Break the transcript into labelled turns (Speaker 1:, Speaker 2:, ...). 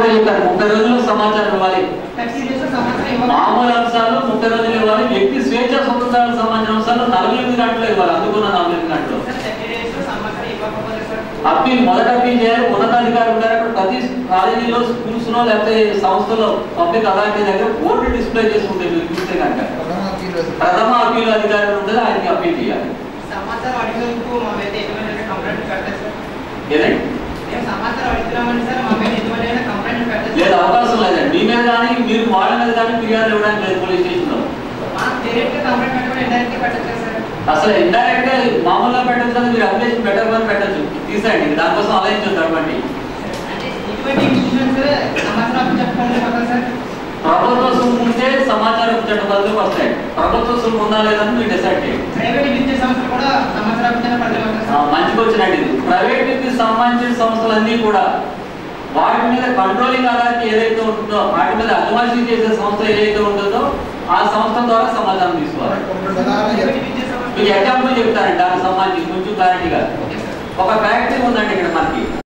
Speaker 1: కూడా చెప్పారు 30 రోజుల్లో సమాచారం ఇవ్వాలి. మామూలు అంశాలు 30 రోజులు ఇవ్వాలి. వ్యక్తి స్వేచ్ఛ స్వతంత్రాలకు సంబంధించిన అంశాలు 48 గంటలు ఇవ్వాలి. అందుకున్న 48 గంటలు. అప్పీల్ మొదట అప్పీల్ చేయాలి. ఉన్నతాధికారులు ఉంటారు అక్కడ. ప్రతి కాలేజీలో స్కూల్స్ లో లేకపోతే సంస్థలో పబ్లిక్ అథారిటీ దగ్గర బోర్డు డిస్ప్లే చేసుకుంటే మీరు చూస్తే కనుక ప్రథమ అప్పీల్ అధికారి ఉంటుంది, ఆయనకి అప్పీల్ చేయాలి. లేదు, అవకాశం లేదండి. మీ మీద కానీ మీరు వాళ్ళ మీద కానీ ఫిర్యాదు ఇవ్వడానికి లేదు పోలీస్ స్టేషన్ లో. అసలు ఇండైరెక్ట్ గా మామూలుగా పెట్టచ్చు కదా, మీరు అప్లికేషన్ పెట్టకపోతే పెట్టచ్చు, తీసేయండి. దానికోసం ఆలోచించొద్దు. అటువంటి ప్రభుత్వ సొమ్ము ఉంటే సమాచారం చట్టబద్ధులు వస్తాయి. ప్రభుత్వ సొమ్ము ఉందా లేదని మీరు డిసైడ్ చేయండి. మంచిగా వచ్చినట్టు ఇది. ప్రైవేట్ కి సంబంధించిన సంస్థలన్నీ కూడా వాటి మీద కంట్రోలింగ్ అథారిటీ ఏదైతే ఉంటుందో, వాటి మీద అజమాయిషీ చేసే సంస్థ ఏదైతే ఉంటుందో ఆ సంస్థ ద్వారా సమాచారం తీసుకోవాలి. మీకు ఎగ్జాంపుల్ చెప్తారండి దానికి సంబంధించి కొంచెం క్లారిటీగా. ఒక ఫ్యాక్టరీ